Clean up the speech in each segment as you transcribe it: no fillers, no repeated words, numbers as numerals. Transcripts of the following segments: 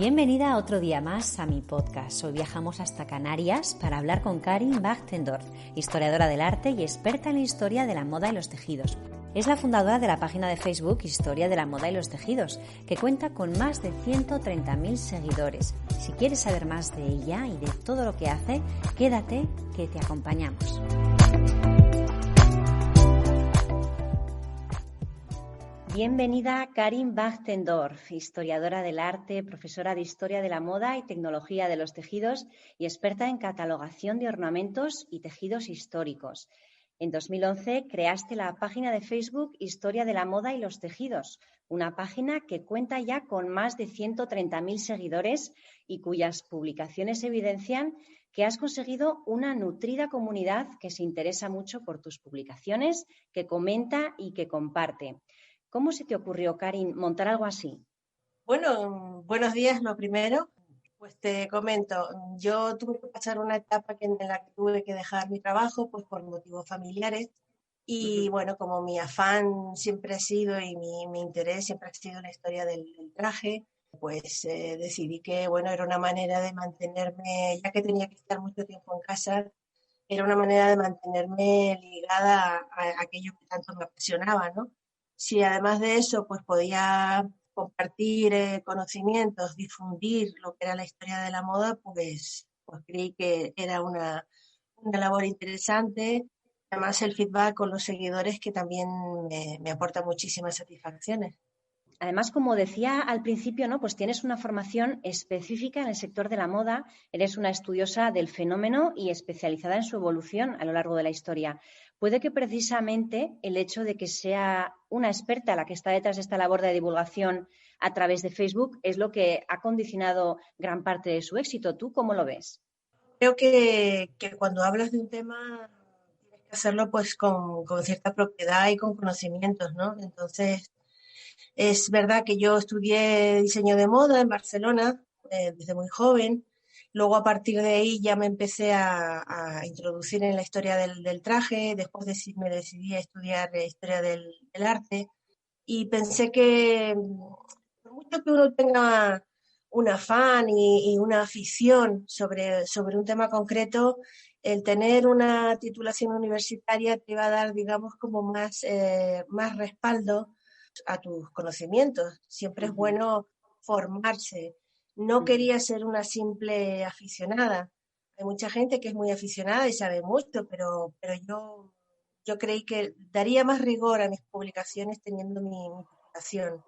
Bienvenida otro día más a mi podcast. Hoy viajamos hasta Canarias para hablar con Karin Wachtendorf, historiadora del arte y experta en la historia de la moda y los tejidos. Es la fundadora de la página de Facebook Historia de la Moda y los Tejidos, que cuenta con más de 130.000 seguidores. Si quieres saber más de ella y de todo lo que hace, quédate que te acompañamos. Bienvenida Karin Wachtendorf, historiadora del arte, profesora de Historia de la Moda y Tecnología de los Tejidos y experta en catalogación de ornamentos y tejidos históricos. En 2011 creaste la página de Facebook Historia de la Moda y los Tejidos, una página que cuenta ya con más de 130.000 seguidores y cuyas publicaciones evidencian que has conseguido una nutrida comunidad que se interesa mucho por tus publicaciones, que comenta y que comparte. ¿Cómo se te ocurrió, Karin, montar algo así? Bueno, buenos días, lo primero. Pues te comento, yo tuve que pasar una etapa en la que tuve que dejar mi trabajo pues por motivos familiares y bueno, como mi afán siempre ha sido y mi interés siempre ha sido la historia del traje, pues decidí que bueno, era una manera de mantenerme, ya que tenía que estar mucho tiempo en casa, era una manera de mantenerme ligada a aquello que tanto me apasionaba, ¿no? Si además de eso pues podía compartir conocimientos, difundir lo que era la historia de la moda, pues creí que era una labor interesante. Además el feedback con los seguidores que también me aporta muchísimas satisfacciones. Además, como decía al principio, ¿no? Pues tienes una formación específica en el sector de la moda, eres una estudiosa del fenómeno y especializada en su evolución a lo largo de la historia. Puede que precisamente el hecho de que sea una experta la que está detrás de esta labor de divulgación a través de Facebook es lo que ha condicionado gran parte de su éxito. ¿Tú cómo lo ves? Creo que cuando hablas de un tema tienes que hacerlo pues con cierta propiedad y con conocimientos, ¿no? Entonces, es verdad que yo estudié diseño de moda en Barcelona desde muy joven. Luego, a partir de ahí, ya me empecé a introducir en la historia del traje. Después me decidí a estudiar historia del arte. Y pensé que, por mucho que uno tenga un afán y una afición sobre un tema concreto, el tener una titulación universitaria te va a dar, digamos, como más respaldo a tus conocimientos. Siempre es bueno formarse. No quería ser una simple aficionada. Hay mucha gente que es muy aficionada y sabe mucho, pero yo creí que daría más rigor a mis publicaciones teniendo mi titulación.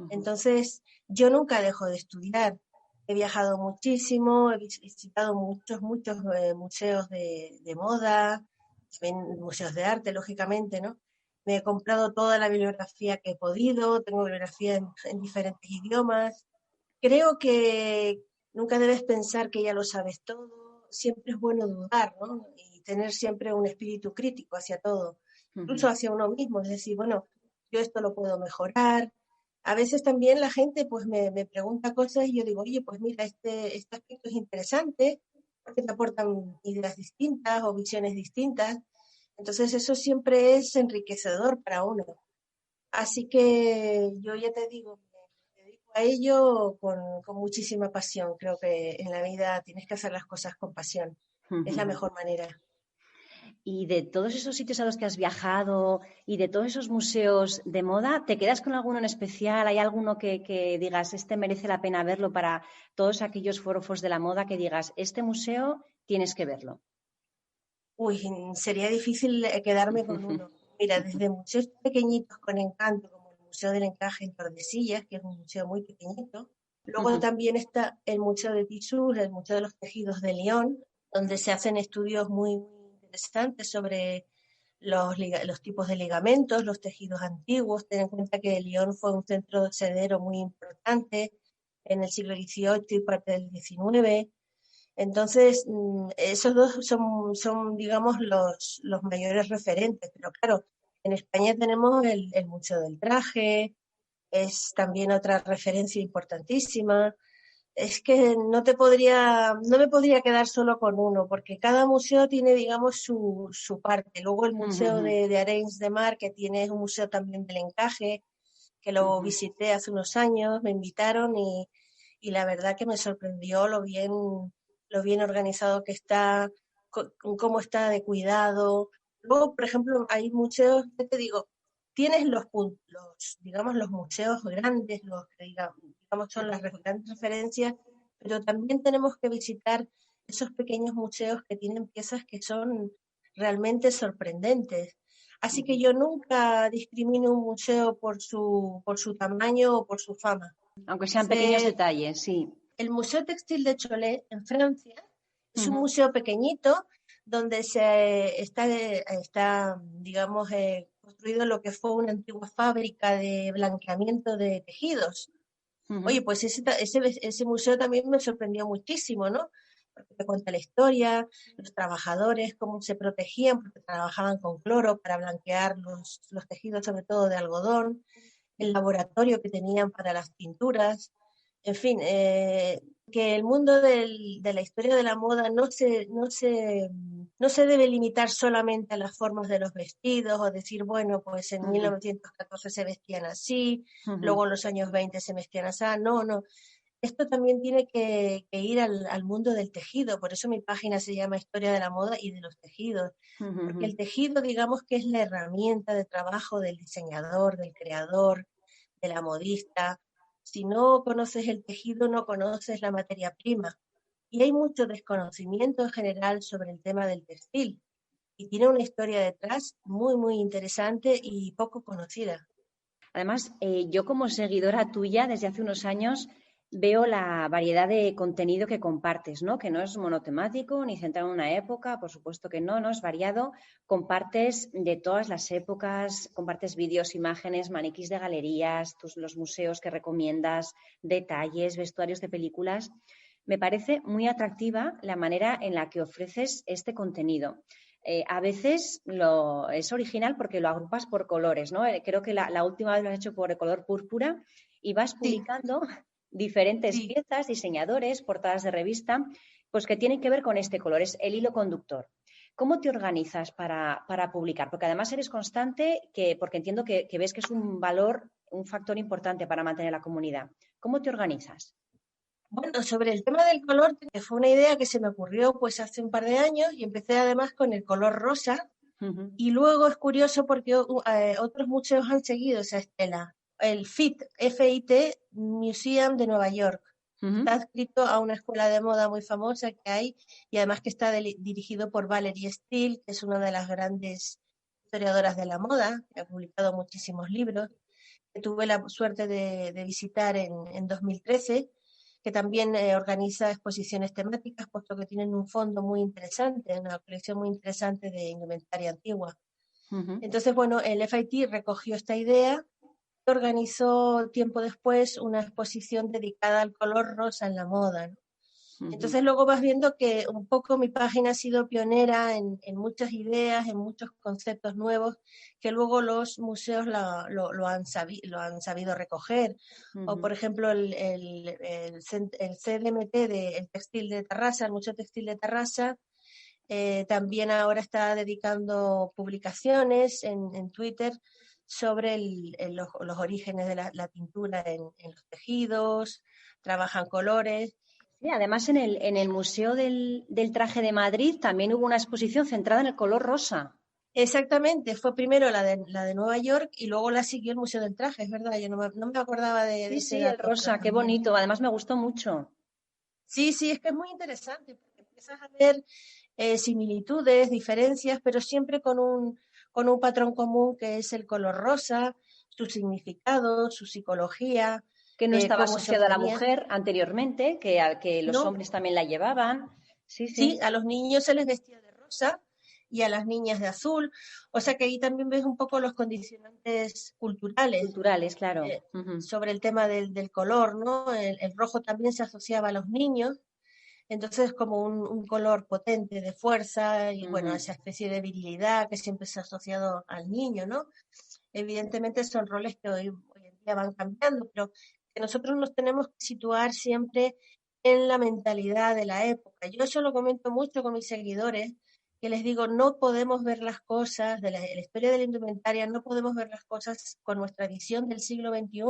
Entonces, yo nunca dejo de estudiar. He viajado muchísimo, he visitado muchos museos de moda, también museos de arte, lógicamente, ¿no? Me he comprado toda la bibliografía que he podido, tengo bibliografía en diferentes idiomas. Creo que nunca debes pensar que ya lo sabes todo, siempre es bueno dudar, ¿no? Y tener siempre un espíritu crítico hacia todo, incluso hacia uno mismo, es decir, bueno, yo esto lo puedo mejorar. A veces también la gente pues me pregunta cosas y yo digo, oye, pues mira, este aspecto es interesante, porque te aportan ideas distintas o visiones distintas. Entonces eso siempre es enriquecedor para uno. Así que yo ya te digo, me dedico a ello con muchísima pasión. Creo que en la vida tienes que hacer las cosas con pasión. Es la mejor manera. Y de todos esos sitios a los que has viajado y de todos esos museos de moda, ¿te quedas con alguno en especial? ¿Hay alguno que digas, este merece la pena verlo para todos aquellos forofos de la moda que digas, este museo tienes que verlo? Uy, sería difícil quedarme con uno. Mira, desde museos pequeñitos con encanto, como el Museo del Encaje en Tordesillas, que es un museo muy pequeñito. Luego también está el Museo de Tissot, el Museo de los Tejidos de Lyon, donde se hacen estudios muy interesantes sobre los tipos de ligamentos, los tejidos antiguos. Ten en cuenta que Lyon fue un centro sedero muy importante en el siglo XVIII y parte del XIX. Entonces, esos dos son digamos, los mayores referentes. Pero claro, en España tenemos el Museo del Traje, es también otra referencia importantísima. Es que no me podría quedar solo con uno, porque cada museo tiene, digamos, su parte. Luego el Museo de Arenys de Mar, que tiene un museo también del encaje, que lo visité hace unos años, me invitaron y la verdad que me sorprendió lo bien organizado que está, cómo está de cuidado. Luego, por ejemplo, hay museos, yo te digo, tienes digamos, los museos grandes, los que digamos son las grandes referencias, pero también tenemos que visitar esos pequeños museos que tienen piezas que son realmente sorprendentes. Así que yo nunca discrimino un museo por su tamaño o por su fama. Aunque sean pequeños detalles, sí. El Museo Textil de Cholet, en Francia, es un Uh-huh. museo pequeñito donde está digamos, construido lo que fue una antigua fábrica de blanqueamiento de tejidos. Uh-huh. Oye, pues ese museo también me sorprendió muchísimo, ¿no? Porque te cuenta la historia, los trabajadores, cómo se protegían, porque trabajaban con cloro para blanquear los tejidos, sobre todo de algodón, el laboratorio que tenían para las pinturas, en fin, que el mundo de la historia de la moda no se debe limitar solamente a las formas de los vestidos o decir, bueno, pues en Uh-huh. 1914 se vestían así, Uh-huh. luego en los años 20 se vestían así. No, no. Esto también tiene que ir al mundo del tejido, por eso mi página se llama Historia de la Moda y de los Tejidos, Uh-huh. porque el tejido, digamos que es la herramienta de trabajo del diseñador, del creador, de la modista. Si no conoces el tejido, no conoces la materia prima. Y hay mucho desconocimiento en general sobre el tema del textil. Y tiene una historia detrás muy, muy interesante y poco conocida. Además, yo como seguidora tuya desde hace unos años veo la variedad de contenido que compartes, ¿no? Que no es monotemático ni centrado en una época, por supuesto que no, no es variado. Compartes de todas las épocas, compartes vídeos, imágenes, maniquís de galerías, los museos que recomiendas, detalles, vestuarios de películas. Me parece muy atractiva la manera en la que ofreces este contenido. A veces es original porque lo agrupas por colores, ¿no? Creo que la última vez lo has hecho por el color púrpura y vas Sí, publicando diferentes sí. piezas, diseñadores, portadas de revista, pues que tienen que ver con este color, es el hilo conductor. ¿Cómo te organizas para publicar? Porque además eres constante, porque entiendo que ves que es un valor, un factor importante para mantener la comunidad. ¿Cómo te organizas? Bueno, sobre el tema del color, que fue una idea que se me ocurrió pues hace un par de años y empecé además con el color rosa. Uh-huh. Y luego es curioso porque otros museos han seguido esa estela. El FIT Museum de Nueva York. Uh-huh. Está adscrito a una escuela de moda muy famosa que hay y además que está dirigido por Valerie Steele, que es una de las grandes historiadoras de la moda, que ha publicado muchísimos libros, que tuve la suerte de visitar en 2013, que también organiza exposiciones temáticas, puesto que tienen un fondo muy interesante, una colección muy interesante de indumentaria antigua. Uh-huh. Entonces, bueno, el FIT recogió esta idea y organizó tiempo después una exposición dedicada al color rosa en la moda, ¿no? Uh-huh. Entonces luego vas viendo que un poco mi página ha sido pionera en muchas ideas, en muchos conceptos nuevos, que luego los museos lo han sabido recoger. O Uh-huh. por ejemplo el CDMT del Textil de Tarrasa, el Museo Textil de Tarrasa, también ahora está dedicando publicaciones en Twitter sobre los orígenes de la pintura en los tejidos, trabajan colores. Sí, además en el Museo del Traje de Madrid también hubo una exposición centrada en el color rosa. Exactamente, fue primero la de Nueva York y luego la siguió el Museo del Traje, es verdad, yo no me acordaba de Sí, ese sí, el dato, pero rosa, qué también. bonito. Además me gustó mucho. Sí, sí, es que es muy interesante porque empiezas a ver similitudes, diferencias, pero siempre con un patrón común que es el color rosa, su significado, su psicología, Que no estaba cómo se asociada a la obtenía. mujer anteriormente, que los No, hombres también la llevaban. Sí, sí, sí. a los niños se les vestía de rosa y a las niñas de azul, o sea que ahí también ves un poco los condicionantes culturales Culturales, claro. eh, Ujú. sobre el tema del color, ¿no? El rojo también se asociaba a los niños, entonces como un color potente de fuerza y bueno, Ujú. esa especie de virilidad que siempre se ha asociado al niño, ¿no? Evidentemente son roles que hoy en día van cambiando, pero que nosotros nos tenemos que situar siempre en la mentalidad de la época. Yo eso lo comento mucho con mis seguidores, que les digo, no podemos ver las cosas de la historia de la indumentaria, no podemos ver las cosas con nuestra visión del siglo XXI.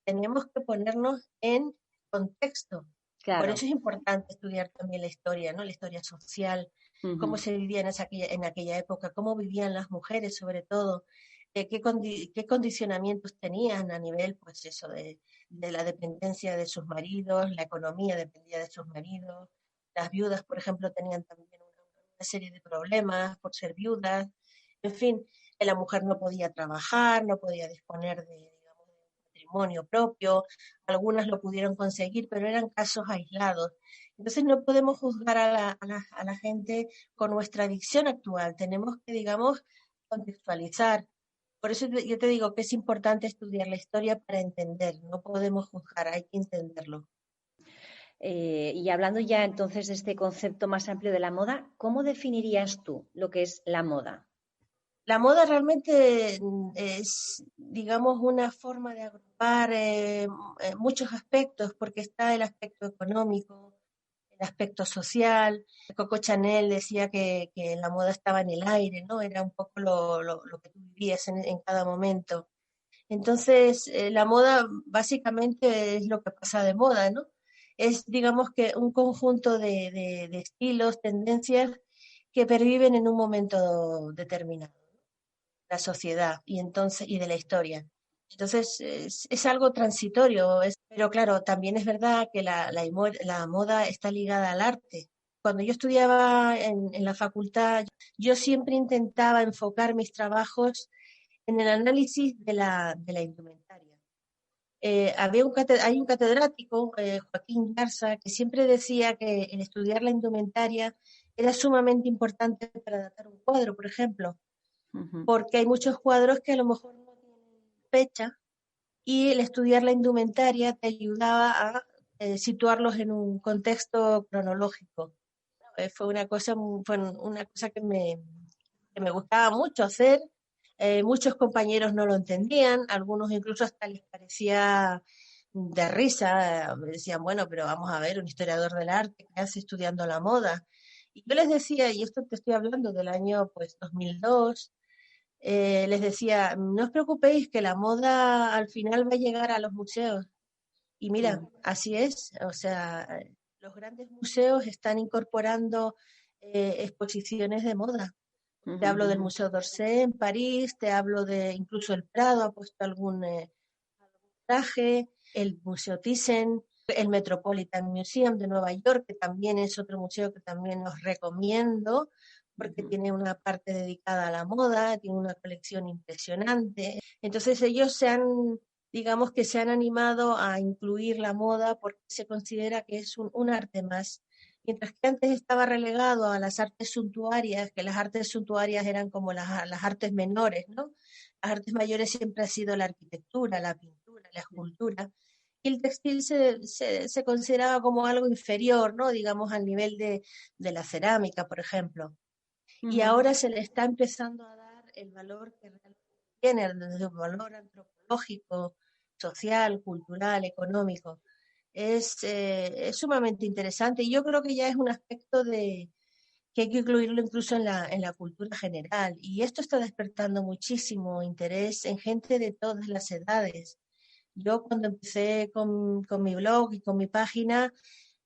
Tenemos que ponernos en contexto. Por Claro. eso es importante estudiar también la historia, ¿no? La historia social, cómo Ujú. se vivía en aquella época, cómo vivían las mujeres sobre todo, qué condicionamientos tenían a nivel, pues eso, de la dependencia de sus maridos, la economía dependía de sus maridos, las viudas, por ejemplo, tenían también una serie de problemas por ser viudas, en fin, la mujer no podía trabajar, no podía disponer de, digamos, de un patrimonio propio, algunas lo pudieron conseguir, pero eran casos aislados. Entonces no podemos juzgar a la gente con nuestra dicción actual, tenemos que, digamos, contextualizar. Por eso yo te digo que es importante estudiar la historia para entender, no podemos juzgar, hay que entenderlo. Y hablando ya entonces de este concepto más amplio de la moda, ¿cómo definirías tú lo que es la moda? La moda realmente es, digamos, una forma de agrupar muchos aspectos, porque está el aspecto económico, el aspecto social. Coco Chanel decía que la moda estaba en el aire, ¿no? Era un poco lo que tú vivías en cada momento. Entonces, la moda básicamente es lo que pasa de moda, ¿no? Es, digamos que un conjunto de estilos, tendencias que perviven en un momento determinado, la sociedad y entonces y de la historia. Entonces es algo transitorio, pero claro, también es verdad que la moda está ligada al arte. Cuando yo estudiaba en la facultad, yo siempre intentaba enfocar mis trabajos en el análisis de la indumentaria. Hay un catedrático, Joaquín Garza, que siempre decía que el estudiar la indumentaria era sumamente importante para datar un cuadro, por ejemplo, Ujú. porque hay muchos cuadros que a lo mejor no tienen fecha y el estudiar la indumentaria te ayudaba a situarlos en un contexto cronológico. Fue una cosa que me gustaba mucho hacer. Muchos compañeros no lo entendían, algunos incluso hasta les parecía de risa, me decían, bueno, pero vamos a ver, un historiador del arte que hace estudiando la moda. Y yo les decía, y esto te estoy hablando del año pues 2002, les decía, no os preocupéis que la moda al final va a llegar a los museos. Y mira, Mm. así es, o sea, los grandes museos están incorporando exposiciones de moda. Te Ujú, hablo del ujú. Museo d'Orsay en París, te hablo de incluso el Prado ha puesto algún traje, el Museo Thyssen, el Metropolitan Museum de Nueva York, que también es otro museo que también os recomiendo, porque Ujú. tiene una parte dedicada a la moda, tiene una colección impresionante. Entonces ellos digamos que se han animado a incluir la moda porque se considera que es un arte más. Mientras que antes estaba relegado a las artes suntuarias, que las artes suntuarias eran como las artes menores, ¿no? Las artes mayores siempre ha sido la arquitectura, la pintura, la escultura, y el textil se consideraba como algo inferior, ¿no? Digamos, al nivel de la cerámica, por ejemplo. Y Ujú. ahora se le está empezando a dar el valor que realmente tiene, desde un valor antropológico, social, cultural, económico. Es sumamente interesante y yo creo que ya es un aspecto que hay que incluirlo incluso en la cultura general. Y esto está despertando muchísimo interés en gente de todas las edades. Yo cuando empecé con mi blog y con mi página,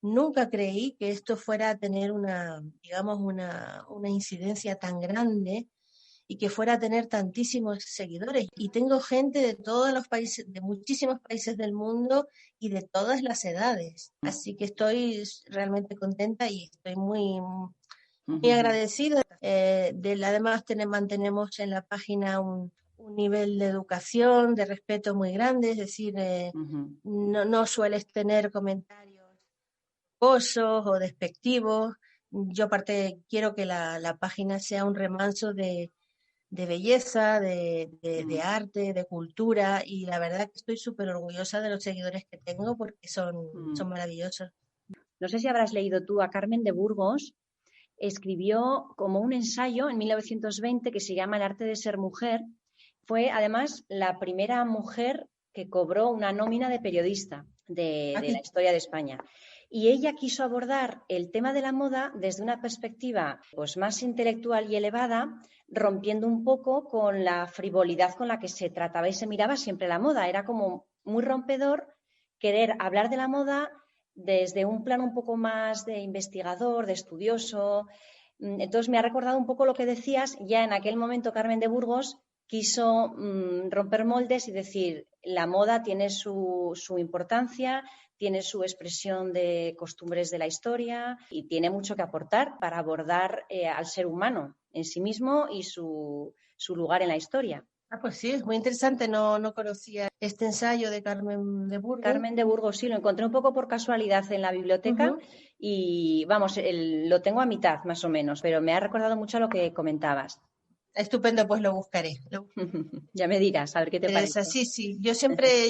nunca creí que esto fuera a tener digamos, una incidencia tan grande y que fuera a tener tantísimos seguidores. Y tengo gente de todos los países, de muchísimos países del mundo y de todas las edades. Así que estoy realmente contenta y estoy muy Ujú. agradecida. Además, mantenemos en la página un nivel de educación, de respeto muy grande, es decir, Ujú. no sueles tener comentarios acosos o despectivos. Yo aparte quiero que la página sea un remanso de belleza, de Mm. arte, de cultura y la verdad que estoy súper orgullosa de los seguidores que tengo porque son Mm. maravillosos. No sé si habrás leído tú a Carmen de Burgos. Escribió como un ensayo en 1920 que se llama El arte de ser mujer. Fue además la primera mujer que cobró una nómina de periodista de la Aquí, historia de España. Y ella quiso abordar el tema de la moda desde una perspectiva pues, más intelectual y elevada, rompiendo un poco con la frivolidad con la que se trataba y se miraba siempre la moda. Era como muy rompedor querer hablar de la moda desde un plano un poco más de investigador, de estudioso. Entonces me ha recordado un poco lo que decías. Ya en aquel momento Carmen de Burgos quiso romper moldes y decir, la moda tiene su importancia, tiene su expresión de costumbres de la historia y tiene mucho que aportar para abordar al ser humano en sí mismo y su lugar en la historia. Pues sí, es muy interesante, no conocía este ensayo de Carmen de Burgos. Carmen de Burgos, sí, lo encontré un poco por casualidad en la biblioteca y vamos, lo tengo a mitad más o menos, pero me ha recordado mucho a lo que comentabas. Estupendo, pues lo buscaré. Ya me dirás, a ver qué te parece. Sí, yo siempre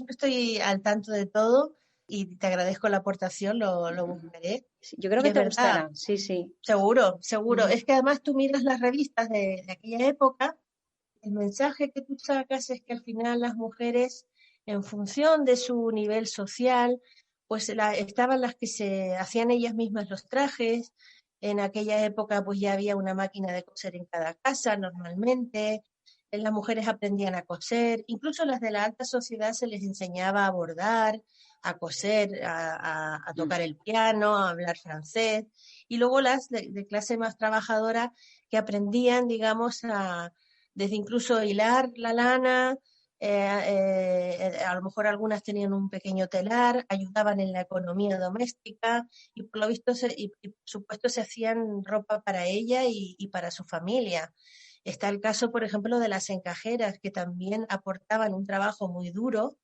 estoy al tanto de todo y te agradezco la aportación, lo buscaré. Yo creo Y que es te verdad, gustará, sí, sí. seguro. Es que además tú miras las revistas de aquella época, el mensaje que tú sacas es que al final las mujeres, en función de su nivel social, pues estaban las que se hacían ellas mismas los trajes. En aquella época pues ya había una máquina de coser en cada casa normalmente. Las mujeres aprendían a coser, incluso las de la alta sociedad se les enseñaba a bordar, a coser, a tocar el piano, a hablar francés, y luego las de clase más trabajadora que aprendían, digamos, desde incluso hilar la lana, a lo mejor algunas tenían un pequeño telar, ayudaban en la economía doméstica y por lo visto y por supuesto se hacían ropa para ella y para su familia. Está el caso, por ejemplo, de las encajeras, que también aportaban un trabajo muy duro,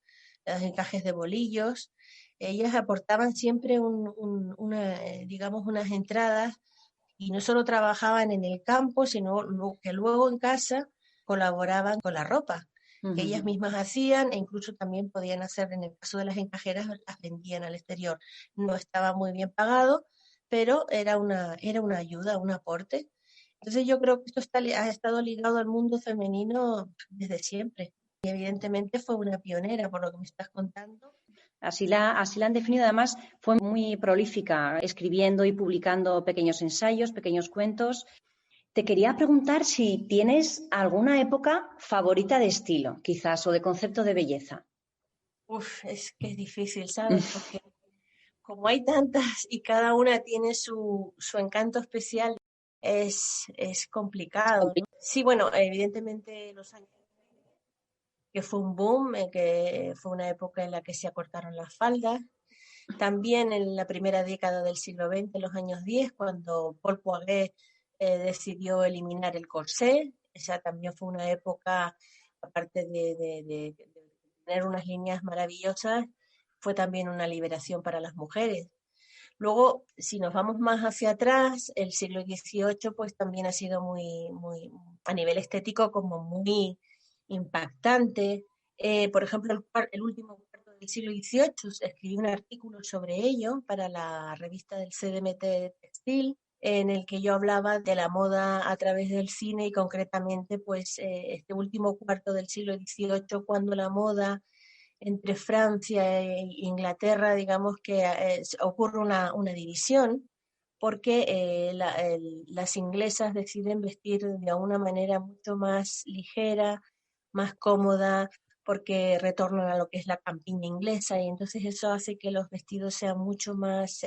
los encajes de bolillos. Ellas aportaban siempre digamos, unas entradas y no solo trabajaban en el campo, sino que luego en casa colaboraban con la ropa que ellas mismas hacían e incluso también podían hacer, en el caso de las encajeras, las vendían al exterior. No estaba muy bien pagado, pero era una ayuda, un aporte. Entonces yo creo que ha estado ligado al mundo femenino desde siempre. Y evidentemente fue una pionera, por lo que me estás contando. Así la han definido. Además, fue muy prolífica, escribiendo y publicando pequeños ensayos, pequeños cuentos. Te quería preguntar si tienes alguna época favorita de estilo, quizás, o de concepto de belleza. Es que es difícil, ¿sabes? Porque como hay tantas y cada una tiene su encanto especial, es complicado, ¿no? Sí, bueno, evidentemente los años que fue un boom, que fue una época en la que se acortaron las faldas. También en la primera década del siglo XX, los años 10, cuando Paul Poiret decidió eliminar el corsé. Esa también fue una época, aparte de tener unas líneas maravillosas, fue también una liberación para las mujeres. Luego, si nos vamos más hacia atrás, el siglo XVIII pues también ha sido muy, a nivel estético, como muy impactante. Por ejemplo, el último cuarto del siglo XVIII escribí un artículo sobre ello para la revista del CDMT Textil, en el que yo hablaba de la moda a través del cine y concretamente pues este último cuarto del siglo XVIII, cuando la moda entre Francia e Inglaterra, digamos que ocurre una división, porque las inglesas deciden vestir de una manera mucho más ligera, más cómoda, porque retornan a lo que es la campiña inglesa y entonces eso hace que los vestidos sean mucho más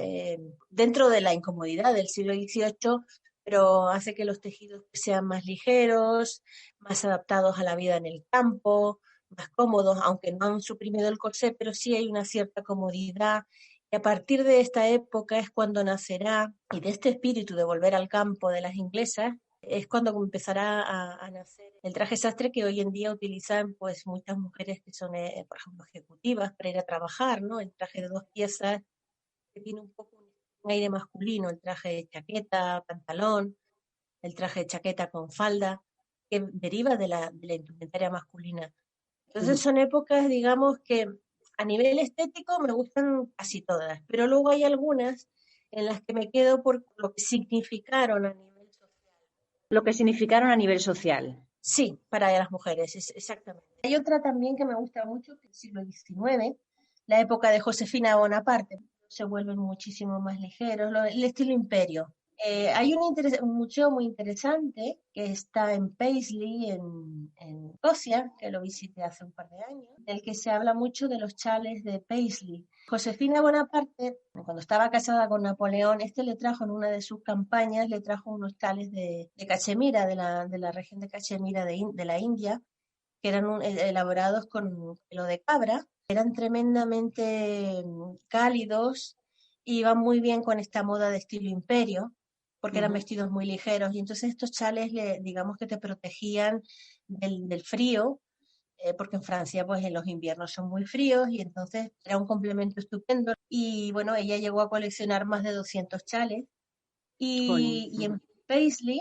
dentro de la incomodidad del siglo XVIII, pero hace que los tejidos sean más ligeros, más adaptados a la vida en el campo, más cómodos, aunque no han suprimido el corsé, pero sí hay una cierta comodidad. Y a partir de esta época es cuando nacerá, y de este espíritu de volver al campo de las inglesas, es cuando empezará a nacer el traje sastre que hoy en día utilizan pues muchas mujeres que son, por ejemplo, ejecutivas para ir a trabajar, ¿no? El traje de 2 piezas que tiene un poco un aire masculino, el traje de chaqueta, pantalón, el traje de chaqueta con falda, que deriva de la indumentaria masculina. Entonces son épocas, digamos, que a nivel estético me gustan casi todas, pero luego hay algunas en las que me quedo por lo que significaron a nivel social. Lo que significaron a nivel social. Sí, para las mujeres, exactamente. Hay otra también que me gusta mucho, que es el siglo XIX, la época de Josefina Bonaparte. Se vuelven muchísimo más ligeros, el estilo imperio. Hay un museo muy interesante que está en Paisley, en Escocia, que lo visité hace un par de años, en el que se habla mucho de los chales de Paisley. Josefina Bonaparte, cuando estaba casada con Napoleón, le trajo en una de sus campañas, le trajo unos chales de cachemira, de la región de Cachemira de la India, que eran elaborados con pelo de cabra, eran tremendamente cálidos, y iban muy bien con esta moda de estilo imperio, porque eran Ujú. vestidos muy ligeros, y entonces estos chales, digamos que te protegían del frío, porque en Francia pues en los inviernos son muy fríos, y entonces era un complemento estupendo. Y bueno, ella llegó a coleccionar más de 200 chales, Jolín. y en Paisley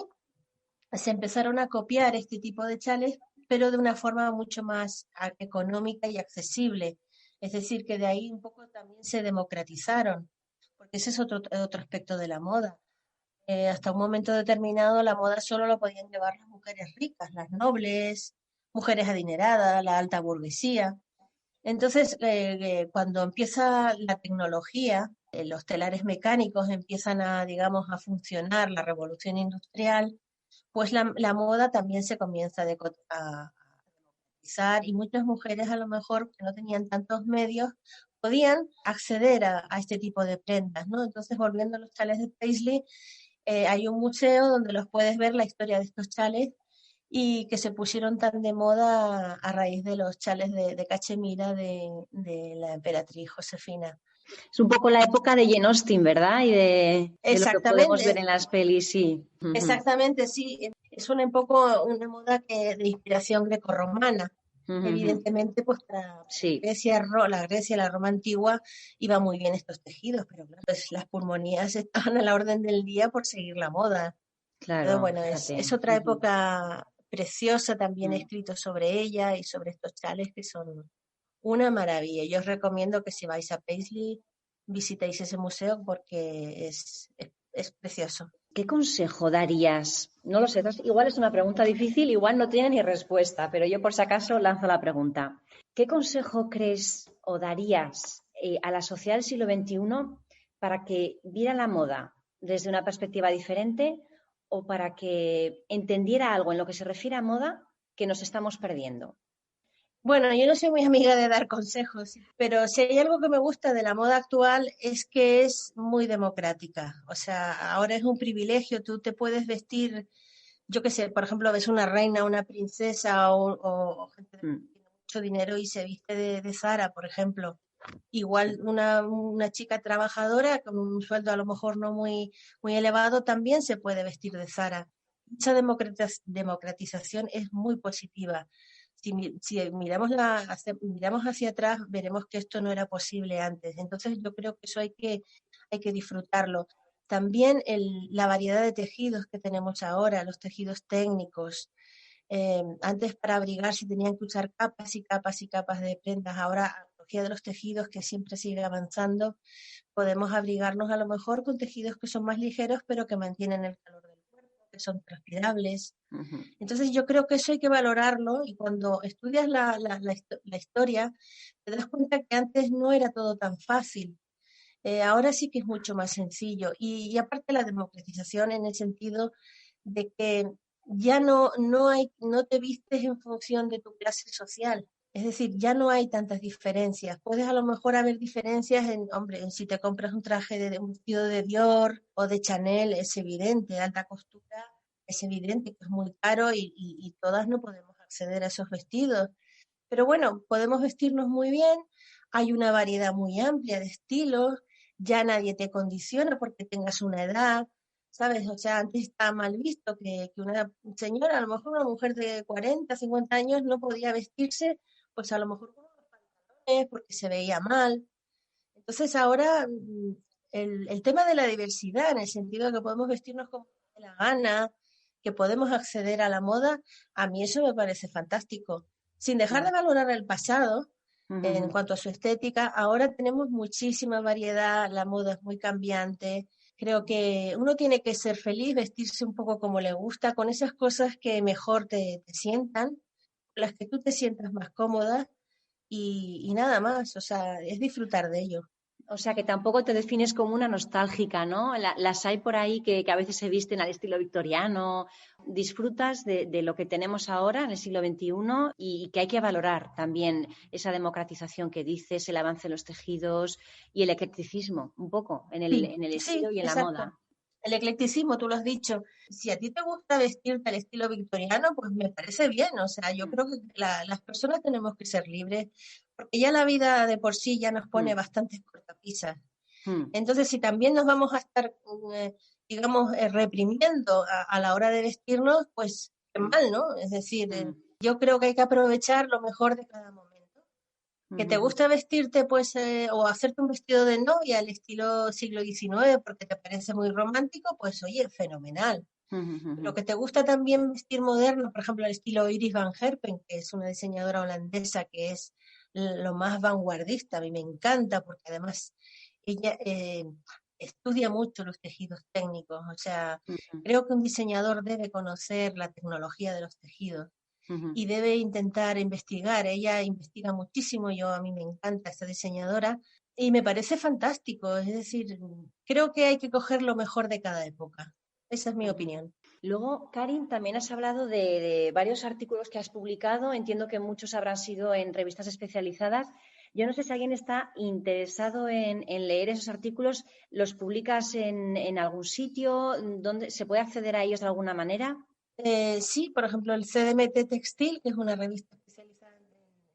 se empezaron a copiar este tipo de chales, pero de una forma mucho más económica y accesible. Es decir, que de ahí un poco también se democratizaron, porque ese es otro aspecto de la moda. Hasta un momento determinado la moda solo lo podían llevar las mujeres ricas, las nobles, mujeres adineradas, la alta burguesía. Entonces, cuando empieza la tecnología, los telares mecánicos empiezan a, digamos, a funcionar, la revolución industrial, pues la moda también se comienza a democratizar, y muchas mujeres a lo mejor que no tenían tantos medios podían acceder a este tipo de prendas, ¿no? Entonces, volviendo a los chales de Paisley, hay un museo donde los puedes ver la historia de estos chales, y que se pusieron tan de moda a raíz de los chales de cachemira de la emperatriz Josefina. Es un poco la época de Jane Austen, ¿verdad? Y de lo que podemos ver Exactamente, en las pelis, sí. Ujú. exactamente, sí. Es un poco una moda de inspiración grecorromana. Ujú, ujú. Evidentemente, pues para Sí, La Grecia, la Roma antigua, iba muy bien estos tejidos, pero claro, pues las pulmonías estaban a la orden del día por seguir la moda. Entonces, claro, bueno, es fíjate. otra Ujú. época preciosa, también he Mm. escrito sobre ella y sobre estos chales que son una maravilla. Yo os recomiendo que si vais a Paisley visitéis ese museo, porque es precioso. ¿Qué consejo darías? No lo sé, igual es una pregunta difícil, igual no tiene ni respuesta, pero yo por si acaso lanzo la pregunta. ¿Qué consejo crees o darías a la sociedad del siglo XXI para que viera la moda desde una perspectiva diferente o para que entendiera algo en lo que se refiere a moda que nos estamos perdiendo? Bueno, yo no soy muy amiga de dar consejos, pero si hay algo que me gusta de la moda actual es que es muy democrática. O sea, ahora es un privilegio, tú te puedes vestir, yo qué sé, por ejemplo, ves una reina, una princesa, o gente que Mm. tiene mucho dinero y se viste de Zara, por ejemplo. Igual una chica trabajadora con un sueldo a lo mejor no muy elevado también se puede vestir de Zara. Esa democratización es muy positiva. Si miramos, miramos hacia atrás, veremos que esto no era posible antes. Entonces yo creo que eso hay que disfrutarlo. También la variedad de tejidos que tenemos ahora, los tejidos técnicos. Antes, para abrigar se tenían que usar capas y capas y capas de prendas. Ahora, a tecnología de los tejidos, que siempre sigue avanzando, podemos abrigarnos a lo mejor con tejidos que son más ligeros, pero que mantienen el calor del cuerpo, que son transpirables. Ujú. Entonces yo creo que eso hay que valorarlo, y cuando estudias la historia te das cuenta que antes no era todo tan fácil. Ahora sí que es mucho más sencillo, y aparte la democratización en el sentido de que ya no te vistes en función de tu clase social. Es decir, ya no hay tantas diferencias. Puedes a lo mejor haber diferencias hombre, en si te compras un traje de un vestido de Dior o de Chanel, es evidente, alta costura, es evidente que es muy caro, y todas no podemos acceder a esos vestidos. Pero bueno, podemos vestirnos muy bien, hay una variedad muy amplia de estilos, ya nadie te condiciona porque tengas una edad, ¿sabes? O sea, antes estaba mal visto que una señora, a lo mejor una mujer de 40, 50 años, no podía vestirse, pues a lo mejor con unos pantalones porque se veía mal. Entonces ahora, el tema de la diversidad, en el sentido de que podemos vestirnos como nos dé la gana, que podemos acceder a la moda, a mí eso me parece fantástico. Sin dejar de valorar el pasado en Ujú. cuanto a su estética, ahora tenemos muchísima variedad, la moda es muy cambiante. Creo que uno tiene que ser feliz, vestirse un poco como le gusta, con esas cosas que mejor te sientan, las que tú te sientas más cómoda, y nada más, o sea, es disfrutar de ello. O sea, que tampoco te defines como una nostálgica, ¿no? Las hay por ahí que a veces se visten al estilo victoriano. Disfrutas de lo que tenemos ahora en el siglo XXI y que hay que valorar también esa democratización que dices, el avance de los tejidos y el eclecticismo, un poco, Sí, en el estilo sí, y en la exacto. moda. El eclecticismo, tú lo has dicho. Si a ti te gusta vestirte al estilo victoriano, pues me parece bien. O sea, yo Mm, creo que las personas tenemos que ser libres, porque ya la vida de por sí ya nos pone mm, bastantes cortapisas. mm, Entonces, si también nos vamos a estar, digamos, reprimiendo a la hora de vestirnos, pues qué mm, mal, ¿no? Es decir, mm, yo creo que hay que aprovechar lo mejor de cada momento. Que te mm, gusta vestirte, pues, o hacerte un vestido de novia al estilo siglo XIX porque te parece muy romántico, pues oye, fenomenal. mm, mm, Pero mm, que te gusta también vestir moderno, por ejemplo, al estilo Iris Van Herpen, que es una diseñadora holandesa que es lo más vanguardista, a mí me encanta porque además ella estudia mucho los tejidos técnicos, o sea, mm, mm, creo que un diseñador debe conocer la tecnología de los tejidos mm. y debe intentar investigar. Ella investiga muchísimo, yo a mí me encanta esta diseñadora y me parece fantástico, es decir, creo que hay que coger lo mejor de cada época. Esa es mi Ujú. opinión. Luego, Karin, también has hablado de varios artículos que has publicado. Entiendo que muchos habrán sido en revistas especializadas. Yo no sé si alguien está interesado en leer esos artículos. ¿Los publicas en algún sitio? ¿Dónde se puede acceder a ellos de alguna manera? Sí, por ejemplo, el CDMT Textil, que es una revista especializada en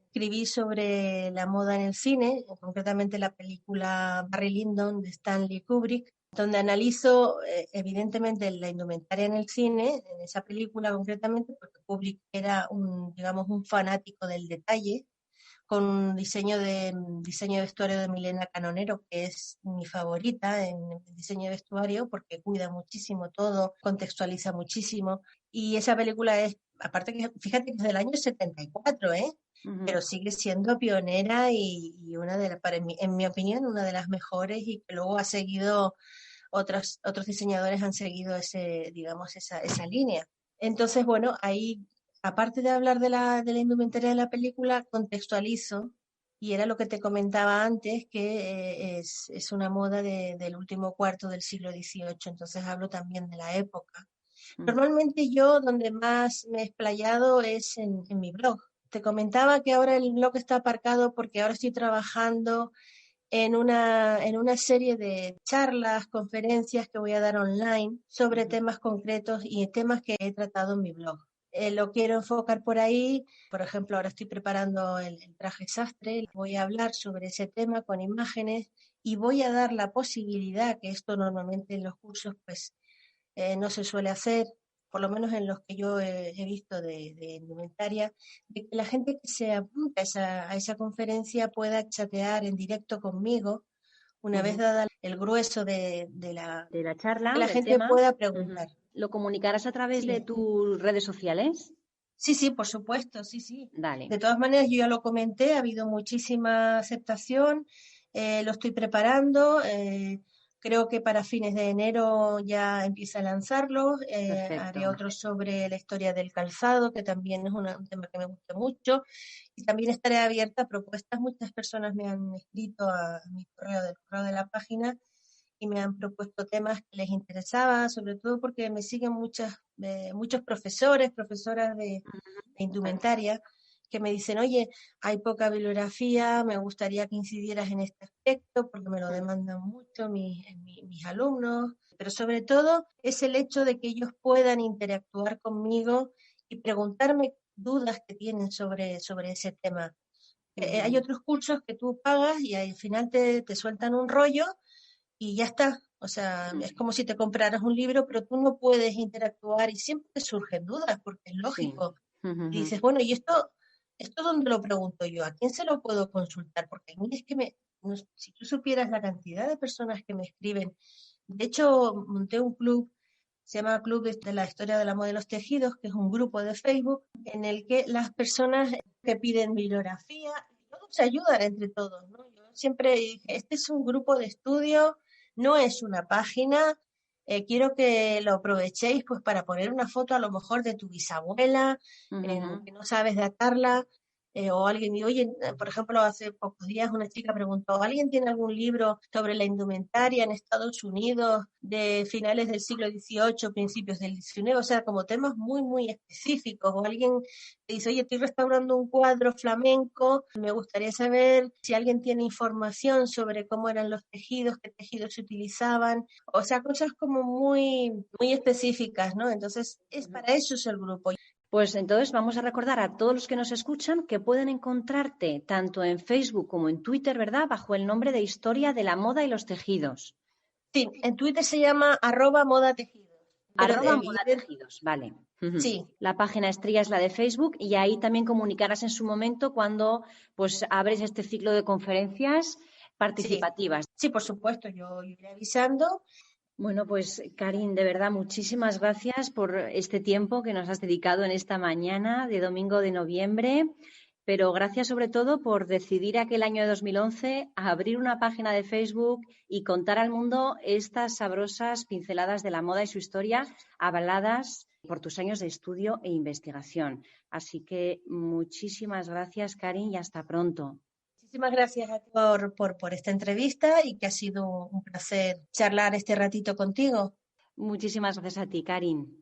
escribir sobre la moda en el cine, concretamente la película Barry Lyndon de Stanley Kubrick, donde analizo evidentemente la indumentaria en el cine, en esa película concretamente, porque Kubrick era un, digamos, un fanático del detalle, con un diseño de vestuario de Milena Canonero, que es mi favorita en diseño de vestuario, porque cuida muchísimo todo, contextualiza muchísimo. Y esa película es, aparte que, fíjate que es del año 74, ¿eh? Ujú. Pero sigue siendo pionera y una de las, en mi opinión, una de las mejores y que luego ha seguido, otros diseñadores han seguido ese, digamos, esa línea. Entonces, bueno, ahí, aparte de hablar de la indumentaria de la película, contextualizo, y era lo que te comentaba antes, que es una moda del último cuarto del siglo XVIII, entonces hablo también de la época. Mm. Normalmente yo donde más me he explayado es en mi blog. Te comentaba que ahora el blog está aparcado porque ahora estoy trabajando en una serie de charlas, conferencias que voy a dar online sobre Ujú. temas concretos y temas que he tratado en mi blog. Lo quiero enfocar por ahí. Por ejemplo, ahora estoy preparando el traje sastre. Voy a hablar sobre ese tema con imágenes y voy a dar la posibilidad, que esto normalmente en los cursos pues no se suele hacer, por lo menos en los que yo he visto de indumentaria, de que la gente que se apunta a esa conferencia pueda chatear en directo conmigo una vez Ujú. dada el grueso De la que charla, la del gente tema. pueda Ujú. preguntar. ¿Lo comunicarás a través de Sí, tus redes sociales? sí, sí, por supuesto, sí, sí. Dale. De todas maneras, yo ya lo comenté, ha habido muchísima aceptación, lo estoy preparando, creo que para fines de enero ya empieza a lanzarlo, Perfecto. haré otro sobre la historia del calzado, que también es un tema que me gusta mucho, y también estaré abierta a propuestas. Muchas personas me han escrito a mi correo, del correo de la página, y me han propuesto temas que les interesaba, sobre todo porque me siguen muchos profesores, profesoras de indumentaria, que me dicen, oye, hay poca bibliografía, me gustaría que incidieras en este aspecto porque me lo Ujú. demandan mucho mis alumnos, pero sobre todo es el hecho de que ellos puedan interactuar conmigo y preguntarme dudas que tienen sobre ese tema. Hay Ujú. otros cursos que tú pagas y al final te sueltan un rollo y ya está. O sea, Ujú. es como si te compraras un libro, pero tú no puedes interactuar y siempre te surgen dudas, porque es Sí. lógico. Ujú, Y ujú. dices, bueno, ¿y esto dónde lo pregunto yo? ¿A quién se lo puedo consultar? Porque a mí es que si tú supieras la cantidad de personas que me escriben. De hecho, monté un club, se llama Club de la Historia de la Moda de los Tejidos, que es un grupo de Facebook en el que las personas que piden bibliografía, todos se ayudan entre todos, ¿no? Yo siempre dije, este es un grupo de estudio, no es una página. Quiero que lo aprovechéis pues para poner una foto a lo mejor de tu bisabuela, Ujú, ujú. que no sabes datarla, O alguien, y oye, por ejemplo, hace pocos días una chica preguntó, ¿alguien tiene algún libro sobre la indumentaria en Estados Unidos de finales del siglo XVIII, principios del XIX? O sea, como temas muy, muy específicos. O alguien te dice, oye, estoy restaurando un cuadro flamenco, me gustaría saber si alguien tiene información sobre cómo eran los tejidos, qué tejidos se utilizaban. O sea, cosas como muy, muy específicas, ¿no? Entonces, es para eso es el grupo. Pues entonces vamos a recordar a todos los que nos escuchan que pueden encontrarte tanto en Facebook como en Twitter, ¿verdad? Bajo el nombre de Historia de la Moda y los Tejidos. Sí, en Twitter se llama @modatejidos, pero Moda Tejidos, vale. Ujú. sí, La página estrella es la de Facebook y ahí también comunicarás en su momento cuando pues abres este ciclo de conferencias sí, participativas. sí, por supuesto, yo iré avisando. Bueno, pues Karin, de verdad, muchísimas gracias por este tiempo que nos has dedicado en esta mañana de domingo de noviembre, pero gracias sobre todo por decidir aquel año de 2011 abrir una página de Facebook y contar al mundo estas sabrosas pinceladas de la moda y su historia, avaladas por tus años de estudio e investigación. Así que muchísimas gracias, Karin, y hasta pronto. Muchísimas gracias a ti por esta entrevista y que ha sido un placer charlar este ratito contigo. Muchísimas gracias a ti, Karin.